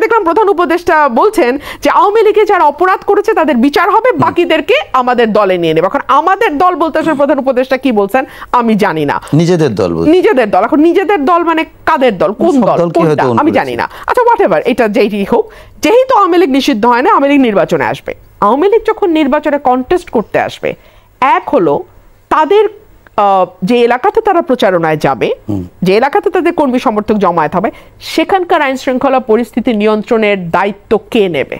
দেখলাম প্রধান উপদেষ্টা বলছেন যে আওয়ামী লীগে যারা অপরাধ করেছে তাদের বিচার হবে, বাকিদেরকে আমাদের দলে নিয়ে নেবে। এখন আমাদের দল বলতে আসলে প্রধান উপদেষ্টা কি বলছেন আমি জানি না। নিজেদের দল, নিজেদের দল। এখন নিজেদের দল মানে কাদের দল, কোন দল আমি জানি না। আচ্ছা হোয়াট এভার, এটা যেই হোক, যেহেতু আওয়ামী লীগ নিষিদ্ধ হয় না, আওয়ামী লীগ নির্বাচনে আসবে। আওয়ামী লীগ যখন নির্বাচনে কন্টেস্ট করতে আসবে, এক হলো তাদের যে এলাকাতে তারা প্রচারণায় যাবে, যে এলাকাতে তাদের কর্মী সমর্থক জমায়েত হবে, সেখানকার আইন শৃঙ্খলা পরিস্থিতি নিয়ন্ত্রণের দায়িত্ব কে নেবে?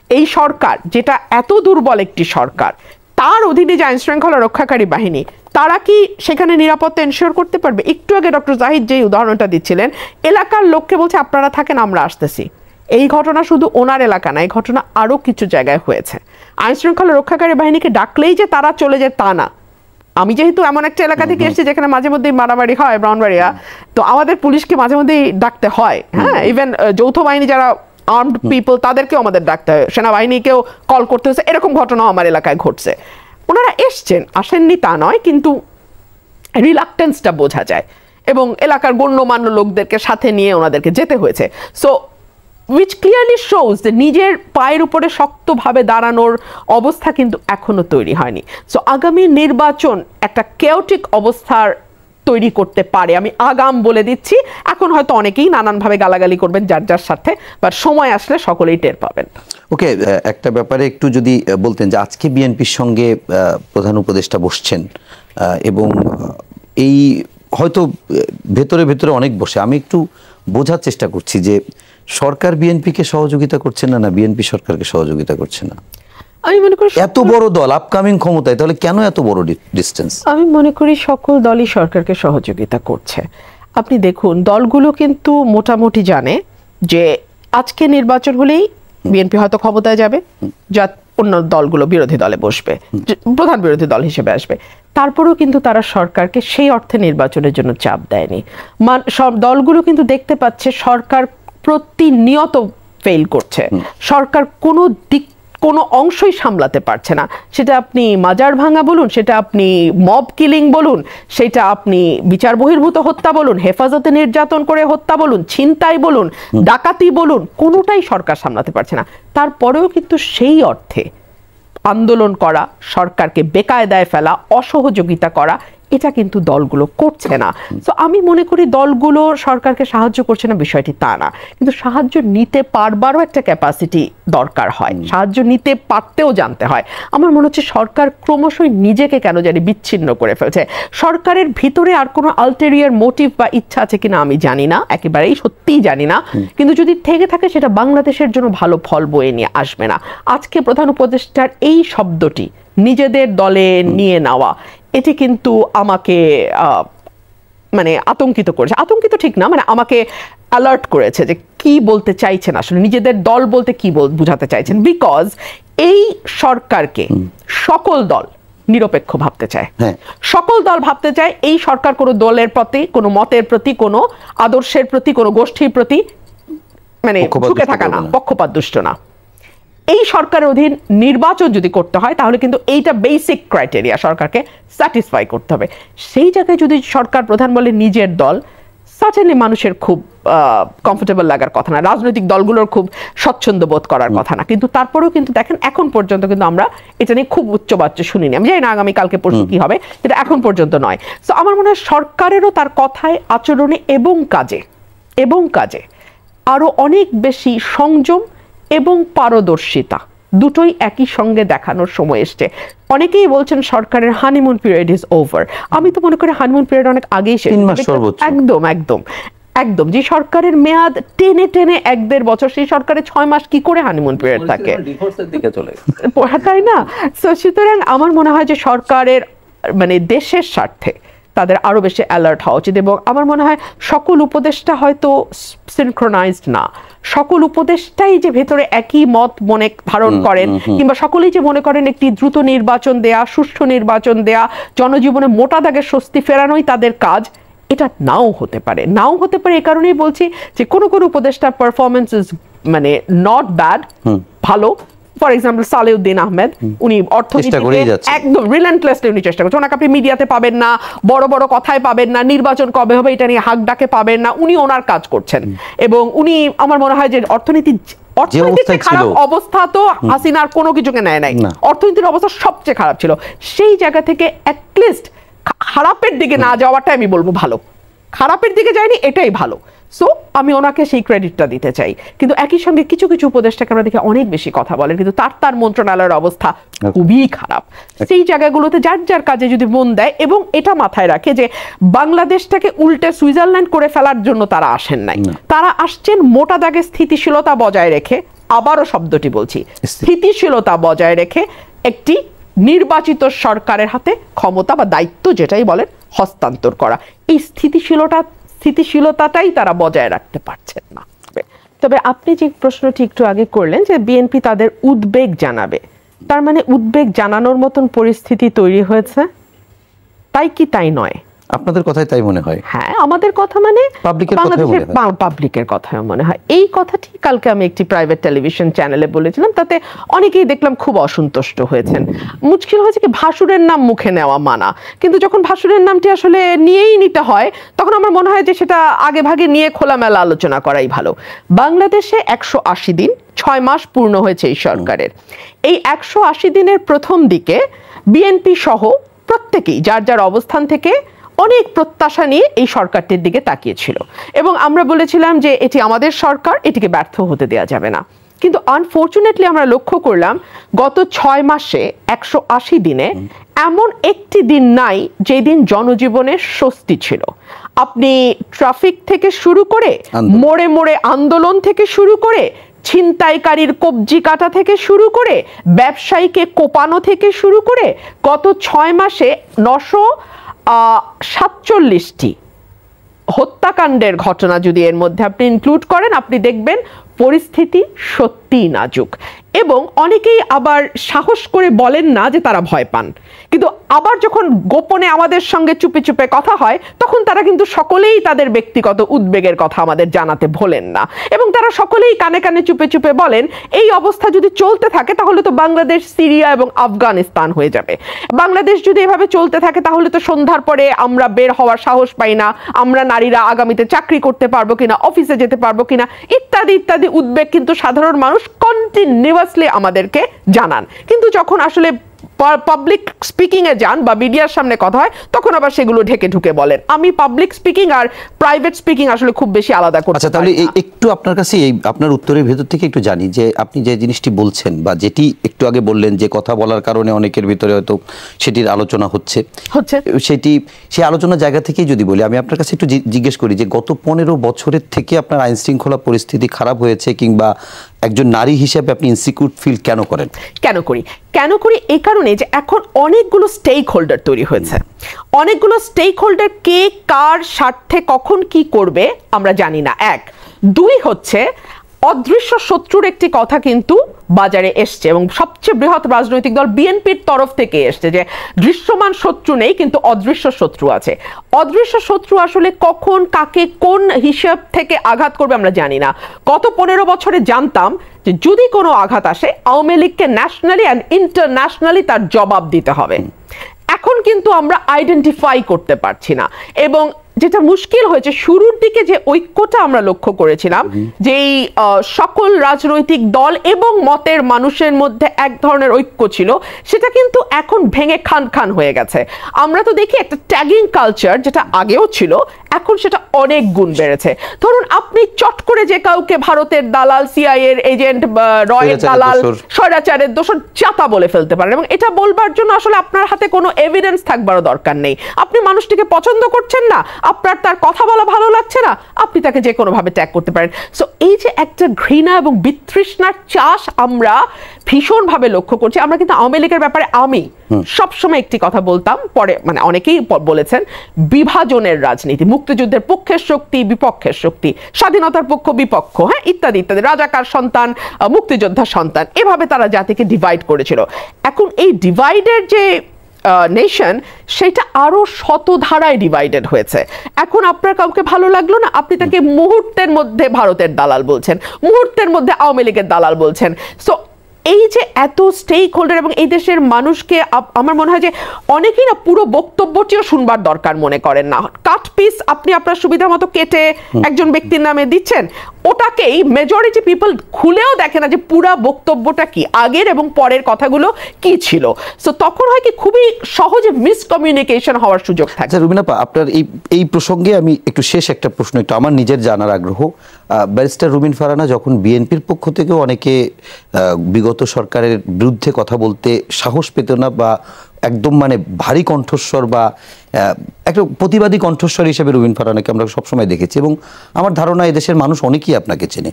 এই সরকার, যেটা এত দুর্বল একটি সরকার, তার অধীনে যে আইন শৃঙ্খলা রক্ষাকারী বাহিনী, তারা কি সেখানে নিরাপত্তা এনশিওর করতে পারবে? একটু আগে ডক্টর জাহিদ যে উদাহরণটা দিচ্ছিলেন, এলাকার লোককে বলছে আপনারা থাকেন, আমরা আসতেছি। এই ঘটনা শুধু ওনার এলাকা না, এই ঘটনা আরো কিছু জায়গায় হয়েছে। আইন শৃঙ্খলা রক্ষাকারী বাহিনীকে ডাকলেই যে তারা চলে যায় তা না। আমি যেহেতু এমন একটা এলাকা থেকে এসেছি যেখানে মাঝে মধ্যেই মারামারি হয়, ব্রাউনবাড়িয়া, তো আমাদের পুলিশকে মাঝে মধ্যেই ডাকতে হয়। হ্যাঁ, ইভেন যৌথ বাহিনী যারা আর্মড পিপল, তাদেরকেও আমাদের ডাকতে হয়, সেনাবাহিনীকেও কল করতে হচ্ছে। এরকম ঘটনাও আমার এলাকায় ঘটছে। ওনারা এসছেন, আসেননি তা নয়, কিন্তু রিলাক্টেন্সটা বোঝা যায় এবং এলাকার গণ্যমান্য লোকদেরকে সাথে নিয়ে ওনাদেরকে যেতে হয়েছে। সো which clearly shows যে নিজের পায়ের উপরে শক্তভাবে দাঁড়ানোর অবস্থা কিন্তু এখনো তৈরি হয়নি। সো আগামী নির্বাচন একটা কেওটিক অবস্থার তৈরি করতে পারে, আমি আগাম বলে দিচ্ছি। এখন হয়তো অনেকেই নানানভাবে গালাগালি করবেন যার যার সাথে, বাট সময় আসলে সকলেই টের পাবেন। ওকে, একটা ব্যাপারে একটু যদি বলতেন যে আজকে বিএনপির সঙ্গে প্রধান উপদেষ্টা বসছেন এবং এই হয়তো ভেতরে ভেতরে অনেক বসে, আমি একটু বোঝার চেষ্টা করছি যে সরকার বিএনপিকে সহযোগিতা করছে না, না বিএনপি সরকারকে সহযোগিতা করছে না? আমি মনে করি এত বড় দল আপকামিং ক্ষমতায়, তাহলে কেন এত বড় ডিসটেন্স? আমি মনে করি সকল দলই সরকারকে সহযোগিতা করছে। আপনি দেখুন, দলগুলো কিন্তু মোটামুটি জানে যে আজকে নির্বাচন হলেই বিএনপি হয়তো ক্ষমতায় যাবে, যা অন্য দলগুলো বিরোধী দলে বসবে, প্রধান বিরোধী দল হিসেবে আসবে। তারপরেও কিন্তু তারা সরকারকে সেই অর্থে নির্বাচনের জন্য চাপ দেয়নি। সব দলগুলো কিন্তু দেখতে পাচ্ছে সরকার প্রতিনিয়ত ফেল করছে, সরকার কোনো অংশই সামলাতে পারছে না। সেটা আপনি মাজার ভাঙা বলুন, সেটা আপনি মব কিলিং বলুন, সেটা আপনি বিচার বহির্ভূত হত্যা বলুন, হেফাজতে নির্যাতন করে হত্যা বলুন, ছিনতাই বলুন, ডাকাতি বলুন, কোনোটাই সরকার সামলাতে পারছে না। তারপরেও কিন্তু সেই অর্থে আন্দোলন করা, সরকারকে বেকায়দায় ফেলা, অসহযোগিতা করা, এটা কিন্তু দলগুলো করছে না। তো আমি মনে করি দলগুলো সরকারকে সাহায্য করছে না বিষয়টি তা না, কিন্তু সাহায্য নিতে পারবারও একটা ক্যাপাসিটি দরকার হয়, সাহায্য নিতে পারতেও জানতে হয়। আমার মনে হচ্ছে সরকার ক্রমশই নিজেকে কেন জানি বিচ্ছিন্ন করে ফেলছে। সরকারের ভিতরে আর কোনো আলটেরিয়ার মোটিভ বা ইচ্ছা আছে কিনা আমি জানি না, একেবারেই সত্যিই জানি না, কিন্তু যদি থেকে থাকে সেটা বাংলাদেশের জন্য ভালো ফল বয়ে নিয়ে আসবে না। আজকে প্রধান উপদেষ্টার এই শব্দটি, নিজেদের দলে নিয়ে নেওয়া, এটি কিন্তু আমাকে মানে আতঙ্কিত করেছে। আতঙ্কিত ঠিক না, মানে আমাকে অ্যালার্ট করেছে যে কি বলতে চাইছেন আসলে, নিজেদের দল বলতে কি বুঝাতে চাইছেন। বিকজ এই সরকারকে সকল দল নিরপেক্ষ ভাবতে চায়, সকল দল ভাবতে চায় এই সরকার কোনো দলের প্রতি, কোনো মতের প্রতি, কোনো আদর্শের প্রতি, কোনো গোষ্ঠীর প্রতি মানে ঝুঁকে থাকা না, পক্ষপাত দুষ্ট না। এই সরকারের অধীন নির্বাচন যদি করতে হয় তাহলে কিন্তু এইটা বেসিক ক্রাইটেরিয়া সরকারকে স্যাটিসফাই করতে হবে। সেই জায়গায় যদি সরকার প্রধান বলে নিজের দল, সার্টেনলি মানুষের খুব কমফোর্টেবল লাগার কথা না, রাজনৈতিক দলগুলোর খুব স্বচ্ছন্দ বোধ করার কথা না। কিন্তু তারপরেও কিন্তু দেখেন এখন পর্যন্ত কিন্তু আমরা এটা নিয়ে খুব উচ্চবাচ্য শুনিনি। আমি জানি না আগামী কালকে পরশু কি হবে, এটা এখন পর্যন্ত নয়। তো আমার মনে হয় সরকারেরও তার কথায়, আচরণে এবং কাজে আরো অনেক বেশি সংযম এবং পারদর্শিতা দুটোই একই সঙ্গে দেখানোর সময় এসছে। অনেকেই বলছেন সরকারের হানিমুন পিরিয়ড ইজ ওভার। আমি তো মনে করি হানিমুন পিরিয়ড অনেক আগেই শেষ। একদম যে সরকারের মেয়াদ টেনে 1-1.5 বছর, সেই সরকারের 6 মাস কি করে হানিমুন পিরিয়ড থাকে, তাই না? সুতরাং আমার মনে হয় যে সরকারের মানে দেশের স্বার্থে তাদের আরো বেশি অ্যালার্ট হওয়া উচিত। এবং আমার মনে হয় সকল উপদেষ্টা হয়তো সিনক্রোনাইজড না, সকল উপদেষ্টাই যে ভেতরে একই মত মনে ধারণ করেন, কিংবা সকলেই যে মনে করেন একটি দ্রুত নির্বাচন দেয়া, সুষ্ঠু নির্বাচন দেয়া, জনজীবনে মোটা দাগের স্বস্তি ফেরানোই তাদের কাজ, এটা নাও হতে পারে। এই কারণেই বলছি যে কোনো উপদেষ্টার পারফরমেন্স ইজ মানে নট ব্যাড, ভালো। ফর এক্সাম্পল সালেউদ্দিন আহমেদ, উনি অর্থনীতিতে একদম রিলেন্টলেসলি উনি চেষ্টা করছেন। ওনাকে আপনি মিডিয়াতে পাবেন না, বড় বড় কথায় পাবেন না, নির্বাচন কবে হবে এটা নিয়ে হাক ডাকে পাবেন না, উনি ওনার কাজ করছেন। এবং উনি আমার মনে হয় যে অর্থনীতিতে খারাপ অবস্থা তো হাসিনার কোনো কিছুকে নেয় নাই, অর্থনীতির অবস্থা সবচেয়ে খারাপ ছিল। সেই জায়গা থেকে অ্যাটলিস্ট খারাপের দিকে না যাওয়াটা আমি বলবো ভালো, খারাপের দিকে যায়নি এটাই ভালো। সো আমি ওনাকে সেই ক্রেডিটটা দিতে চাই। কিন্তু একই সঙ্গে কিছু কিছু উপদেষ্টাকে আমরা দেখে অনেক বেশি কথা বলেন, কিন্তু তার মন্ত্রণালয়ের অবস্থা খুবই খারাপ। সেই জায়গাগুলোতে যার যার কাজে যদি মন দেয় এবং এটা মাথায় রাখে যে বাংলাদেশটাকে উল্টে সুইজারল্যান্ড করে ফেলার জন্য তারা আসেন নাই, তারা আসছেন মোটা দাগে স্থিতিশীলতা বজায় রেখে, আবারও শব্দটি বলছি, স্থিতিশীলতা বজায় রেখে একটি নির্বাচিত সরকারের হাতে ক্ষমতা বা দায়িত্ব যেটাই বলেন হস্তান্তর করা। এই স্থিতিশীলতাটাই তারা বজায় রাখতে পারছেন না। তবে আপনি যে প্রশ্নটি একটু আগে করলেন যে বিএনপি তাদের উদ্বেগ জানাবে, তার মানে উদ্বেগ জানানোর মতন পরিস্থিতি তৈরি হয়েছে, তাই কি তাই নয়? আপনাদের কথাই তাই মনে হয়? হ্যাঁ, আমাদের কথা মানে বাংলাদেশের পাবলিকের কথাই মনে হয়। এই কথাটি কালকে আমি একটি প্রাইভেট টেলিভিশন চ্যানেলে বলেছিলাম, তাতে অনেকেই দেখলাম খুব অসন্তুষ্ট হয়েছেন। মুশকিল হয়েছে কি, ভাসুরের নাম মুখে নেওয়া মানা, কিন্তু যখন ভাসুরের নামটি আসলে নিয়েই নিতে হয় তখন আমার মনে হয় যে সেটা আগে ভাগে নিয়ে খোলামেলা আলোচনা করাই ভালো। বাংলাদেশে 180 দিন 6 মাস পূর্ণ হয়েছে এই সরকারের। এই 180 দিনের প্রথম দিকে বিএনপি সহ প্রত্যেকেই যার যার অবস্থান থেকে অনেক প্রত্যাশা নিয়ে এই সরকারটির দিকে তাকিয়েছিল এবং আমরা বলেছিলাম যে এটি আমাদের সরকার, এটিকে ব্যর্থ হতে দেওয়া যাবে না। কিন্তু আনফরচুনেটলি আমরা লক্ষ্য করলাম গত 6 মাসে 180 দিনে এমন একটি দিন নাই যে দিন জনজীবনের স্বস্তি ছিল। আপনি ট্রাফিক থেকে শুরু করে, মোড়ে মোড়ে আন্দোলন থেকে শুরু করে, ছিনতাইকারীর কবজি কাটা থেকে শুরু করে, ব্যবসায়ীকে কোপানো থেকে শুরু করে, গত 6 মাসে 947টি হত্যাকাণ্ডের ঘটনা যদি এর মধ্যে আপনি ইনক্লুড করেন, আপনি দেখবেন পরিস্থিতি সত্যিই নাজুক। এবং অনেকেই আবার সাহস করে বলেন না যে তারা ভয় পান, কিন্তু আবার যখন গোপনে আমাদের সঙ্গে চুপে চুপে কথা হয় তখন তারা কিন্তু সকলেই তাদের ব্যক্তিগত উদ্বেগের কথা আমাদের জানাতে ভোলেন না এবং তারা সকলেই কানে কানে চুপে চুপে বলেন এই অবস্থা যদি চলতে থাকে তাহলে তো বাংলাদেশ সিরিয়া এবং আফগানিস্তান হয়ে যাবে। বাংলাদেশ যদি এভাবে চলতে থাকে তাহলে তো সন্ধ্যার পরে আমরা বের হওয়ার সাহস পাই না, আমরা নারীরা আগামীতে চাকরি করতে পারবো কিনা, অফিসে যেতে পারবো কিনা, ইত্যাদি ইত্যাদি উদ্বেগ কিন্তু সাধারণ মানুষ কন্টিনিউয়াসলি আমাদেরকে জানান। কিন্তু যখন আসলে পাবলিক স্পিকিং এ যান বা মিডিয়ার সামনে কথা হয় তখন আবার সেগুলো ঢেকে ঢুকে বলেন। আমি পাবলিক স্পিকিং আর প্রাইভেট স্পিকিং আসলে খুব বেশি আলাদা করতে পারি। আচ্ছা, তাহলে একটু আপনার কাছে এই আপনার উত্তরের ভেতর থেকে একটু জানি যে আপনি যে জিনিসটি বলছেন বা যেটি একটু আগে বললেন যে কথা বলার কারণে অনেকের ভিতরে হয়তো সেটির আলোচনা হচ্ছে সেই আলোচনার জায়গা থেকেই যদি বলি, আমি আপনার কাছে একটু জিজ্ঞেস করি যে গত 15 বছরের থেকে আপনার আইন শৃঙ্খলা পরিস্থিতি খারাপ হয়েছে কিংবা একজন নারী হিসেবে আপনি ইনসিকিউর ফিল কেন করেন? কেন করি এই কারণে যে এখন অনেকগুলো স্টেক হোল্ডার তৈরি হয়েছে। অনেকগুলো স্টেক হোল্ডার কে কার স্বার্থে কখন কি করবে আমরা জানি না। 1, 2 হচ্ছে অদৃশ্য শত্রুর একটি কথা কিন্তু বাজারে এসছে এবং সবচেয়ে বৃহৎ রাজনৈতিক দল বিএনপির তরফ থেকে এসছে যে দৃশ্যমান শত্রু নেই কিন্তু অদৃশ্য শত্রু আছে। অদৃশ্য শত্রু আসলে কখন কাকে কোন হিসাব থেকে আঘাত করবে আমরা জানি না। গত 15 বছরে জানতাম যে যদি কোনো আঘাত আসে আওয়ামী লীগকে ন্যাশনালি অ্যান্ড ইন্টারন্যাশনালি তার জবাব দিতে হবে। এখন কিন্তু আমরা আইডেন্টিফাই করতে পারছি না এবং যেটা মুশকিল হয়েছে শুরুর দিকে যে ঐক্যটা আমরা লক্ষ্য করেছিলাম যে সকল রাজনৈতিক দল এবং মতের মানুষের মধ্যে এক ধরনের ঐক্য ছিল, সেটা কিন্তু এখন ভেঙে খান খান হয়ে গেছে। আমরা তো দেখি একটা ট্যাগিং কালচার যেটা আগেও ছিল এখন সেটা অনেক গুণ বেড়েছে। ধরুন আপনি চট করে যে কাউকে ভারতের দালাল, সিআইএর এজেন্ট, রয়ের দালাল, স্বৈরাচারের দোষর চাতা বলে ফেলতে পারেন এবং এটা বলবার জন্য আসলে আপনার হাতে কোনো এভিডেন্স থাকবারও দরকার নেই। আপনি মানুষটিকে পছন্দ করছেন না, আপনার তার কথা বলা ভালো লাগছে না, আপনি তাকে যে কোনো ভাবে ট্যাগ করতে পারেন। সো এই যে একটা ঘৃণা এবং বিতৃষ্ণার চাষ আমরা ভীষণ ভাবে লক্ষ্য করছি। আমরা কিন্তু আওয়ামী লীগের ব্যাপারে আমি সবসময় একটি কথা বলতাম, পরে মানে অনেকেই বলেছেন, বিভাজনের রাজনীতি, মুক্তিযুদ্ধের পক্ষের শক্তি বিপক্ষের শক্তি, স্বাধীনতার পক্ষ বিপক্ষ, হ্যাঁ ইত্যাদি ইত্যাদি, রাজাকার সন্তান মুক্তিযোদ্ধা সন্তান, এভাবে তারা জাতিকে ডিভাইড করেছিল। এখন এই ডিভাইডের যে নেশন সেটা আরো শতধারায় ডিভাইডেড হয়েছে। এখন আপনার কাউকে ভালো লাগলো না, আপনি তাকে মুহূর্তের মধ্যে ভারতের দালাল বলছেন, মুহূর্তের মধ্যে আওয়ামী লীগের দালাল বলছেন। সো এই যে এত স্টেক হোল্ডার এবং এই দেশের মানুষকে আমার মনে হয় যে অনেকেই না পুরো বক্তব্যটিও শুনবার দরকার মনে করেন না। কাট পিস আপনি আপনার সুবিধা মতো কেটে একজন ব্যক্তির নামে দিচ্ছেন, ওটাকেই মেজরিটি পিপল খুলেও দেখে না যে পুরা বক্তব্যটা কি, আগের এবং পরের কথাগুলো কি ছিল। সো তখন হয় কি খুবই সহজে মিসকমিউনিকেশন হওয়ার সুযোগ থাকে। আচ্ছা রুবিনা আপা, আপনার এই প্রসঙ্গে আমি একটু শেষ একটা প্রশ্ন, একটু আমার নিজের জানার আগ্রহ। ব্যারিস্টার রুমিন ফারহানা, যখন বিএনপির পক্ষ থেকেও অনেকে বিগত সরকারের বিরুদ্ধে কথা বলতে সাহস পেত না বা একদম মানে ভারী কণ্ঠস্বর বা একটা প্রতিবাদী কণ্ঠস্বর হিসেবে রুমিন ফারহানাকে আমরা সবসময় দেখেছি, এবং আমার ধারণা এদেশের মানুষ অনেকেই আপনাকে চেনে।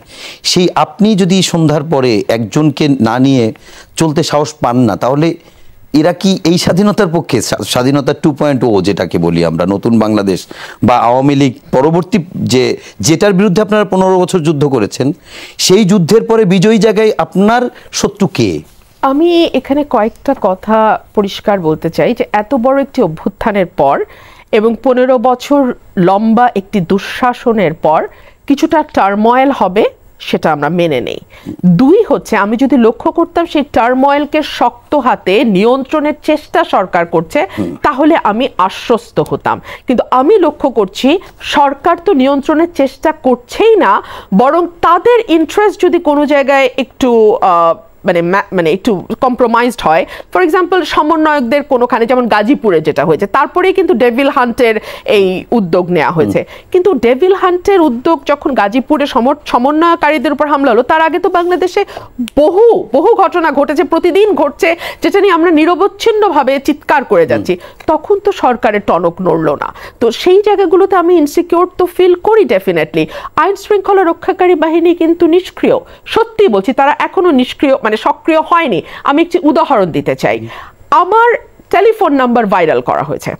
সেই আপনি যদি সন্ধ্যার পরে একজনকে না নিয়ে চলতে সাহস পান না, তাহলে এরা কি এই স্বাধীনতার পক্ষে, স্বাধীনতা 2.0 যেটাকে বলি আমরা, নতুন বাংলাদেশ বা আওয়ামী লীগ পরবর্তী যেটার বিরুদ্ধে আপনারা 15 বছর যুদ্ধ করেছেন, সেই যুদ্ধের পরে বিজয়ী জায়গায় আপনার শত্রু কে? আমি এখানে কয়েকটা কথা পরিষ্কার বলতে চাই যে এত বড় একটি অভ্যুত্থানের পর এবং 15 বছর লম্বা একটি দুঃশাসনের পর কিছুটা টার্ময়েল হবে, সেটা আমরা মেনে নেই। দুই হচ্ছে, আমি যদি লক্ষ্য করতাম সেই টার্ময়েলকে শক্ত হাতে নিয়ন্ত্রণের চেষ্টা সরকার করছে, তাহলে আমি আশ্বস্ত হতাম। কিন্তু আমি লক্ষ্য করছি সরকার তো নিয়ন্ত্রণের চেষ্টা করছেই না, বরং তাদের ইন্টারেস্ট যদি কোনো জায়গায় একটু মানে একটু কম্প্রোমাইজড হয়, ফর এক্সাম্পল সমন্বয়কদের কোনোখানে, যেমন গাজীপুরে যেটা হয়েছে, তারপরেই কিন্তু ডেভিল হান্টের এই উদ্যোগ নেওয়া হয়েছে। কিন্তু ডেভিল হান্টের উদ্যোগ যখন গাজীপুরে সমন্বয়কারীদের উপর হামলা হলো, তার আগে তো বাংলাদেশে বহু বহু ঘটনা ঘটেছে, প্রতিদিন ঘটছে, যেটা নিয়ে আমরা নিরবচ্ছিন্নভাবে চিৎকার করে যাচ্ছি। তখন তো সরকারের টনক নড়ল না। তো সেই জায়গাগুলোতে আমি ইনসিকিউর তো ফিল করি ডেফিনেটলি। আইন শৃঙ্খলা রক্ষাকারী বাহিনী কিন্তু নিষ্ক্রিয়, সত্যি বলছি, তারা এখনো নিষ্ক্রিয় মানে সক্রিয় হয়নি। আমি একটি উদাহরণ দিতে চাই। আমার টেলিফোন নাম্বার ভাইরাল করা হয়েছে,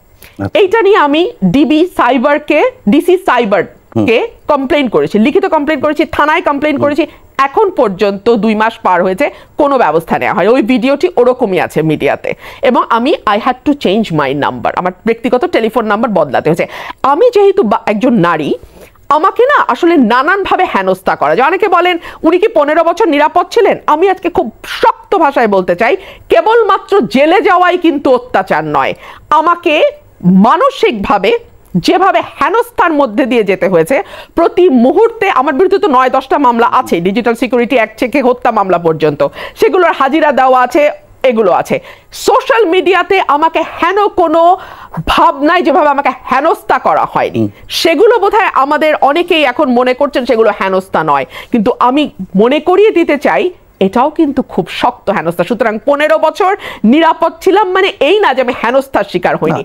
এইটা নিয়ে আমি ডিসি সাইবারকে কমপ্লেইন করেছি, লিখিত কমপ্লেইন করেছি, থানায় কমপ্লেইন করেছি। এখন পর্যন্ত 2 মাস পার হয়েছে, কোনো ব্যবস্থা নেওয়া হয়। ওই ভিডিওটি ওরকমই আছে মিডিয়াতে, এবং আমি I had to change my number, আমার ব্যক্তিগত টেলিফোন নাম্বার বদলাতে হয়েছে। আমি যেহেতু একজন নারী, আমাকে না আসলে নানানভাবে হেনস্থা করা যায়। অনেকে বলেন উনি কি 15 বছর নিরাপদ ছিলেন? আমি আজকে খুব শক্ত ভাষায় বলতে চাই, কেবলমাত্র জেলে যাওয়াই কিন্তু অত্যাচার নয়। আমাকে মানসিকভাবে যেভাবে হেনস্থার মধ্যে দিয়ে যেতে হয়েছে, প্রতি মুহূর্তে আমার বিরুদ্ধে তো 9-10টা মামলা আছে, ডিজিটাল সিকিউরিটি অ্যাক্ট থেকে হত্যা মামলা পর্যন্ত, সেগুলোর হাজিরা দেওয়া আছে, এগুলো আছে। সোশ্যাল মিডিয়াতে আমাকে কোনো ভাবনায় যেভাবে আমাকে হেনস্থা করা হয়নি, সেগুলো বোধহয় আমাদের অনেকেই এখন মনে করছেন সেগুলো হেনস্থা নয়, কিন্তু আমি মনে করিয়ে দিতে চাই এটাও কিন্তু খুব শক্ত হেনস্থা। সুতরাং 15 বছর নিরাপদ ছিলাম মানে এই না যে আমি হেনস্থার শিকার হইনি।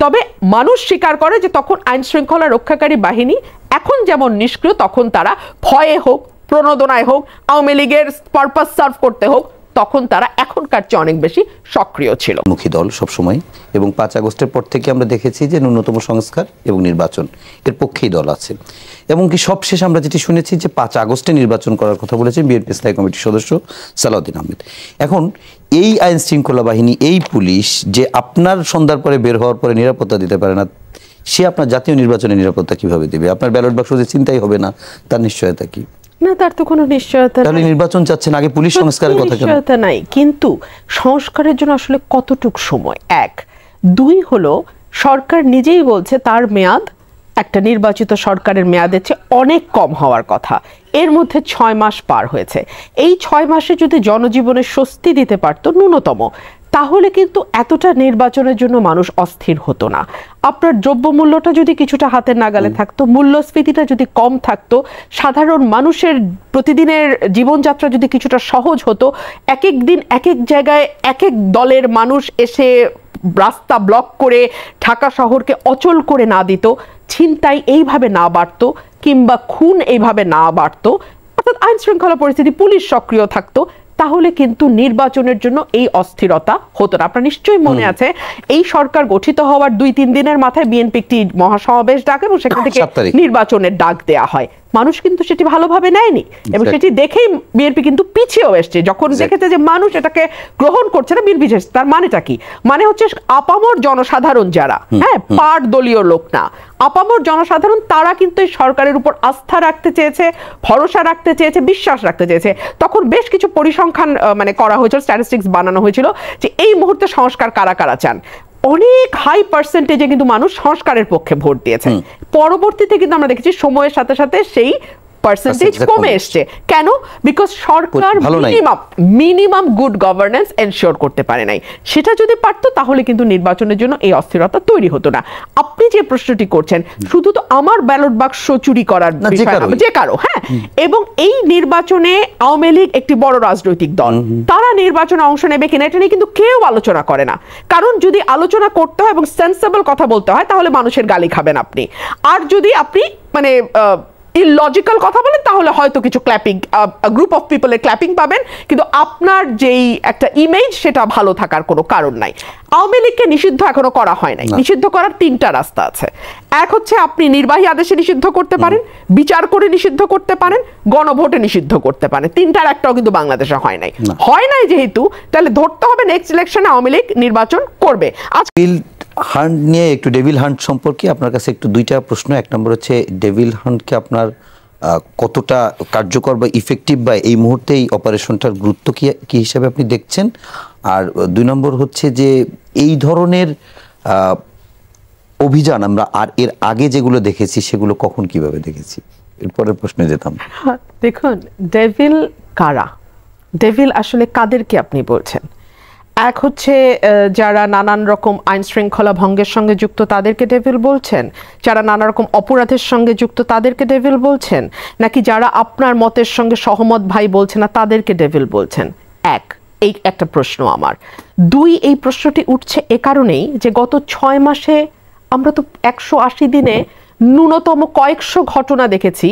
তবে মানুষ স্বীকার করে যে তখন আইন শৃঙ্খলা রক্ষাকারী বাহিনী এখন যেমন নিষ্ক্রিয়, তখন তারা ভয়ে হোক, প্রণোদনায় হোক, আওয়ামী লীগের পারপাস সার্ভ করতে হোক, তখন তারা এখনকার চেয়ে অনেক বেশি সক্রিয় ছিল। মুখী দল সবসময়, এবং 5 আগস্টের পর থেকে আমরা দেখেছি যে ন্যূনতম সংস্কার এবং নির্বাচন এর পক্ষেই দল আছে। এবং কি সবশেষ আমরা যেটি শুনেছি যে 5 আগস্টে নির্বাচন করার কথা বলেছেন বিএনপি স্থায়ী কমিটির সদস্য সালাউদ্দিন আহমেদ। এখন এই আইন শৃঙ্খলা বাহিনী, এই পুলিশ যে আপনার সন্ধ্যার পরে বের হওয়ার পরে নিরাপত্তা দিতে পারে না, সে আপনার জাতীয় নির্বাচনের নিরাপত্তা কিভাবে দেবে? আপনার ব্যালট বাক্স যে চিন্তাই হবে না, তার নিশ্চয়তা কি? না, তার তো কোনো নিশ্চয়তা তাহলে নির্বাচন চাচ্ছেন, আগে পুলিশ সংস্কারের কথা কেন? নিশ্চয়তা নাই, কিন্তু সংস্কারের জন্য আসলে কতটুক সময়? 1, 2 হলো সরকার নিজেই বলছে তার মেয়াদ একটা নির্বাচিত সরকারের মেয়াদের চেয়ে অনেক কম হওয়ার কথা। এর মধ্যে 6 মাস পার হয়েছে। এই 6 মাসে যদি জনজীবনে স্বস্তি দিতে পারতো ন্যূনতম, তাহলে কিন্তু এতটা নির্বাচনের জন্য মানুষ অস্থির হতো না। আপনার দ্রব্যমূল্যটা যদি কিছুটা হাতের নাগালে থাকতো, মূল্যস্ফীতিটা যদি কম থাকতো, সাধারণ মানুষের প্রতিদিনের জীবনযাত্রা যদি কিছুটা সহজ হতো, এক এক দিন এক এক জায়গায় এক এক দলের মানুষ এসে রাস্তা ব্লক করে ঢাকা শহরকে অচল করে না দিত, ছিনতাই এইভাবে না বাড়তো, কিংবা খুন এইভাবে না বাড়তো, অর্থাৎ আইন শৃঙ্খলা পরিস্থিতি, পুলিশ সক্রিয় থাকতো, তাহলে কিন্তু নির্বাচনের জন্য এই অস্থিরতা হতো না। আপনার নিশ্চয়ই মনে আছে এই সরকার গঠিত হওয়ার 2-3 দিনের মাথায় বিএনপি একটি মহাসমাবেশ ডাকে এবং সেখান থেকে নির্বাচনের ডাক দেয়া হয়। মানুষ কিন্তু সেটি ভালোভাবে নেয়নি এবং সেটি দেখেই বিএনপি কিন্তু পিছিয়েও এসছে। যখন দেখেছে যে মানুষ এটাকে গ্রহণ করছে না, বিএনপি এসেছে। তার মানেটা কি? মানে হচ্ছে আপামর জনসাধারণ যারা, পার দলীয় লোক না, আপামর জনসাধারণ, তারা কিন্তু এই সরকারের উপর আস্থা রাখতে চেয়েছে, ভরসা রাখতে চেয়েছে, বিশ্বাস রাখতে চেয়েছে। তখন বেশ কিছু পরিসংখ্যান মানে করা হয়েছিল, স্ট্যাটিস্টিক্স বানানো হয়েছিল যে এই মুহূর্তে সংস্কার কারা কারা চান। অনেক হাই পার্সেন্টেজে কিন্তু মানুষ সংস্কারের পক্ষে ভোট দিয়েছে। পরবর্তীতে কিন্তু আমরা দেখেছি সময়ের সাথে সাথে সেই পার্সেন্টেজ কমে এসছে। কেন? Because Sarkar minimum good governance ensure করতে পারে নাই। সেটা যদি পারতো তাহলে কিন্তু নির্বাচনের জন্য এই অস্থিরতা তৈরি হতো না। আপনি যে প্রশ্নটি করছেন শুধু তো আমার ব্যালট বাক্স চুরি করার বিষয় না, যে কারো, হ্যাঁ। এবং এই নির্বাচনে আওয়ামী লীগ একটি বড় রাজনৈতিক দল, তারা নির্বাচনে অংশ নেবে কিনা এটা নিয়ে কিন্তু কেউ আলোচনা করে না। কারণ যদি আলোচনা করতে হয় এবং সেন্সেবল কথা বলতে হয় তাহলে মানুষের গালি খাবেন আপনি। আর যদি আপনি মানে ইললজিক্যাল কথা বলেন তাহলে হয়তো কিছু ক্ল্যাপিং, গ্রুপ অফ পিপলের ক্ল্যাপিং পাবেন, কিন্তু আপনার যেই একটা ইমেজ সেটা ভালো থাকার কোনো কারণ নাই। আওয়ামী লীগকে নিষিদ্ধ এখনো করা হয় নাই। নিষিদ্ধ করার তিনটা রাস্তা আছে। এক হচ্ছে আপনি নির্বাহী আদেশে নিষিদ্ধ করতে পারেন, বিচার করে নিষিদ্ধ করতে পারেন, গণভোটে নিষিদ্ধ করতে পারেন। তিনটার একটাও কিন্তু বাংলাদেশে হয় নাই। হয় নাই যেহেতু, তাহলে ধরতে হবে নেক্সট ইলেকশনে আওয়ামী লীগ নির্বাচন করবে। হান্ট নিয়ে একটু, ডেভিল হান্ট সম্পর্কে আপনার কাছে একটু দুইটা প্রশ্ন। এক নম্বর হচ্ছে ডেভিল হান্টকে আপনার কতটা কার্যকর বা ইফেক্টিভ বা এই মুহূর্তে এই অপারেশনটার গুরুত্ব কি হিসাবে আপনি দেখছেন? আর দুই নম্বর হচ্ছে যে এই ধরনের অভিযান আমরা আর এর আগে যেগুলো দেখেছি সেগুলো কখন কিভাবে দেখেছি? এরপরের প্রশ্নে যেতাম। দেখুন, ডেভিল কারা? ডেভিল আসলে কাদেরকে আপনি বলছেন? এক হচ্ছে যারা নানান রকম আইন শৃঙ্খলা ভঙ্গের সঙ্গে যুক্ত তাদেরকে ডেভিল বলছেন, যারা নানা রকম অপরাধের সঙ্গে যুক্ত তাদেরকে ডেভিল বলছেন, নাকি যারা আপনার মতের সঙ্গে সহমত ভাই বলছে না তাদেরকে ডেভিল বলছেন? এই একটা প্রশ্ন আমার। দুই, এই প্রশ্নটি উঠছে এ কারণেই যে গত 6 মাসে আমরা তো 180 দিনে ন্যূনতম কয়েকশো ঘটনা দেখেছি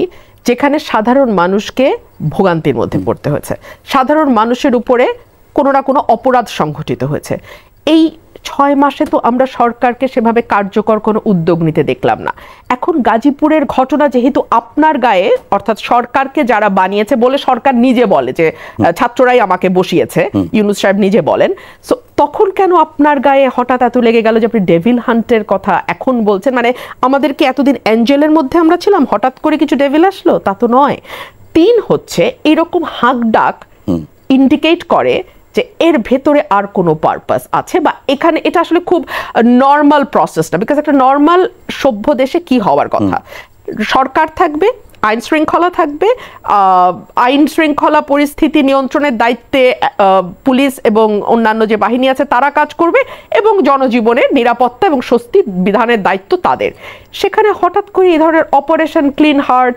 যেখানে সাধারণ মানুষকে ভোগান্তির মধ্যে পড়তে হয়েছে, সাধারণ মানুষের উপরে কোনো না কোনো অপরাধ সংঘটিত হয়েছে। এই 6 মাসে তো আমরা সরকারকে সেভাবে কার্যকর কোনো উদ্যোগ নিতে দেখলাম না। এখন গাজীপুরের ঘটনা যেহেতু আপনার গায়ে, অর্থাৎ সরকারকে যারা বানিয়েছে বলে সরকার নিজে বলে যে ছাত্ররাই আমাকে বসিয়েছে, ইউনূস সাহেব নিজে বলেন, সো তখন কেন আপনার গায়ে হঠাৎ এত লেগে গেল যে আপনি ডেভিল হান্টের কথা এখন বলছেন? মানে আমাদের কি এতদিন অ্যাঞ্জেলের মধ্যে আমরা ছিলাম, হঠাৎ করে কিছু ডেভিল আসলো? তা তো নয়। 3 হচ্ছে এরকম হাঁক ডাক ইন্ডিকেট করে যে এর ভেতরে আর কোনো পারপাস আছে, বা এখানে এটা আসলে খুব নর্মাল প্রসেস না। বিকজ একটা নর্মাল সভ্য দেশে কি হওয়ার কথা, সরকার থাকবে, আইন শৃঙ্খলা থাকবে, আইন শৃঙ্খলা পরিস্থিতি নিয়ন্ত্রণের দায়িত্বে পুলিশ এবং অন্যান্য যে বাহিনী আছে তারা কাজ করবে, এবং জনজীবনের নিরাপত্তা এবং স্বস্তি বিধানের দায়িত্ব তাদের। সেখানে হঠাৎ করে এই ধরনের operation clean heart,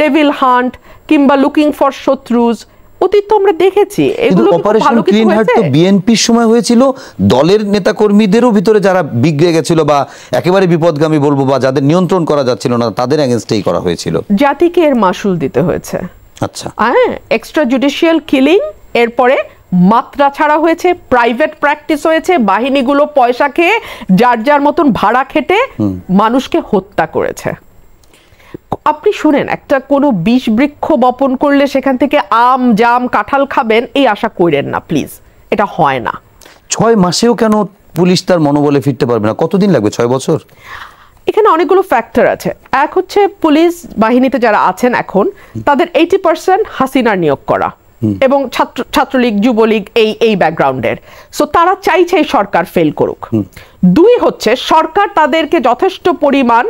devil hunt কিংবা লুকিং ফর শত্রুজ অতীত তো আমরা দেখেছি। এগুলো অপারেশন ক্লিন হার্ট তো বিএনপির সময় হয়েছিল, দলের নেতাকর্মীদেরও ভিতরে যারা বিগড়ে গেছিল বা একেবারে বিপদগামী বলবো বা যাদের নিয়ন্ত্রণ করা যাচ্ছিল না তাদের এগেইনস্টেই করা হয়েছিল। জাতিকে এর মাসুল দিতে হয়েছে। আচ্ছা, হ্যাঁ, এক্সট্রা জুডিশিয়াল কিলিং, এরপরে মাত্রা ছাড়া হয়েছে, প্রাইভেট প্র্যাকটিস হয়েছে, বাহিনীগুলো পয়সা খেয়ে যার যার মতন ভাড়া খেটে মানুষকে হত্যা করেছে। আপনি শুনেন, একটা কোনো বিষ বৃক্ষ বপন করলে সেখান থেকে আম জাম কাঁঠাল খাবেন এই আশা করেন না প্লিজ, এটা হয় না। 6 মাসেও কেন পুলিশ তার মনোবলে ফিরতে পারবে না? কতদিন লাগবে? 6 বছর? এখানে অনেকগুলো ফ্যাক্টর আছে। এক হচ্ছে পুলিশ বাহিনীতে যারা আছেন এখন তাদের 80% হাসিনার নিয়োগ করা এবং ছাত্রলীগ যুবলীগ এই ব্যাকগ্রাউন্ডের, সো তারা চাইছে এই সরকার ফেল করুক। 2 হচ্ছে সরকার তাদেরকে যথেষ্ট পরিমাণ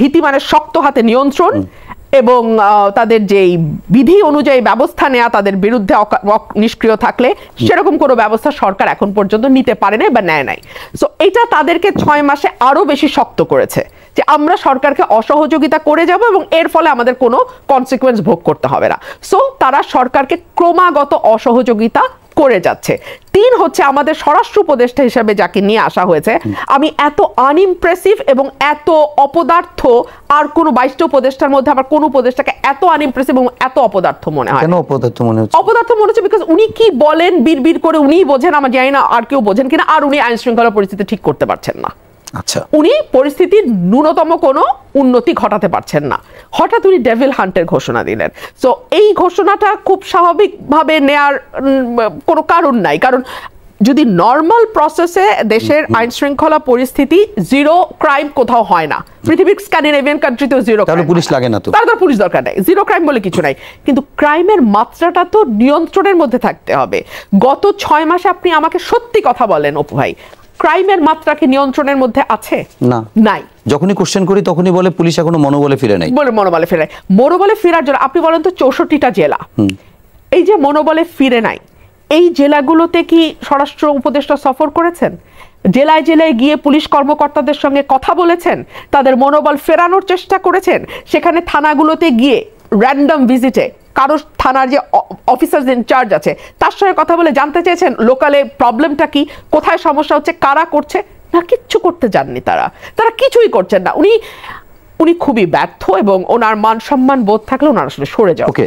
ভীতি মানে শক্ত হাতে নিয়ন্ত্রণ এবং তাদের যেই বিধি অনুযায়ী ব্যবস্থা নেওয়া, তাদের বিরুদ্ধে নিষ্ক্রিয় থাকলে সেরকম কোনো ব্যবস্থা সরকার এখন পর্যন্ত নিতে পারে নাই বা নেয় নাই। সো এটা তাদেরকে 6 মাসে আরো বেশি শক্ত করেছে যে আমরা সরকারকে অসহযোগিতা করে যাব এবং এর ফলে আমাদের কোনো কনসিকুয়েন্স ভোগ করতে হবে না। সো তারা সরকারকে ক্রমাগত অসহযোগিতা করে যাচ্ছে। 3 হচ্ছে আমাদের স্বরাষ্ট্র উপদেষ্টা হিসেবে যাকে নিয়ে আসা হয়েছে, আমি এত আনইমপ্রেসিভ এবং এত অপদার্থ আর কোনো 22টা উপদেষ্টার মধ্যে আমার কোন উপদেষ্টাকে এত আনইমপ্রেসিভ এবং এত অপদার্থ মনে হয়। কেন অপদার্থ মনে হচ্ছে? অপদার্থ মনে হচ্ছে বিকজ উনি কি বলেন বিড়বিড় করে উনিই বোঝেন, আমরা জানি না আর কেউ বোঝেন কিনা, আর উনি আইন শৃঙ্খলা পরিস্থিতি ঠিক করতে পারছেন না। আচ্ছা, উনি পরিস্থিতির ন্যূনতম কোনো উন্নতি ঘটাতে পারছেন না। হঠাৎ উনি ডেভিল হান্টের ঘোষণা দিলেন। সো এই ঘোষণাটা খুব স্বাভাবিকভাবে নেয়ার কোনো কারণ নাই, কারণ যদি নর্মাল প্রসেসে দেশের আইন শৃঙ্খলা পরিস্থিতি জিরো ক্রাইম কোথাও হয় না, পৃথিবীর স্ক্যান্ডিনেভিয়ান কান্ট্রিতেও জিরো, তাহলে পুলিশ লাগে না তো, তাহলে পুলিশ দরকার নাই, জিরো ক্রাইম বলে কিছু নাই। কিন্তু ক্রাইমের মাত্রাটা তো নিয়ন্ত্রণের মধ্যে থাকতে হবে। গত 6 মাসে আপনি আমাকে সত্যি কথা বলেন অপু ভাই, ক্রাইমের মাত্রা কি নিয়ন্ত্রণের মধ্যে আছে? না, নাই। যখনই কোশ্চেন করি তখনই বলে পুলিশ এখনো মনোবলে ফিরে নাই। মনোবলে ফিরে, মনোবলে ফেরার জন্য আপনি বলেন তো 64টা জেলা, এই যে মনোবলে ফিরে নাই, এই জেলাগুলোতে কি স্বরাষ্ট্র উপদেষ্টা সফর করেছেন? জেলায় জেলায় গিয়ে পুলিশ কর্মকর্তাদের সঙ্গে কথা বলেছেন, তাদের মনোবল ফেরানোর চেষ্টা করেছেন? সেখানে থানাগুলোতে গিয়ে র্যান্ডম ভিজিটে কারো থানার যে অফিসার ইনচার্জ আছে তার সঙ্গে কথা বলে জানতে চেয়েছেন লোকালে প্রবলেমটা কি, কোথায় সমস্যা হচ্ছে, কারা করছে? না, কিচ্ছু করতে যাননি তারা কিছুই করছেন না। উনি খুবই ব্যর্থ এবং ওনার মান সম্মান বোধ থাকলে ওনার আসলে সরে যাও। ওকে।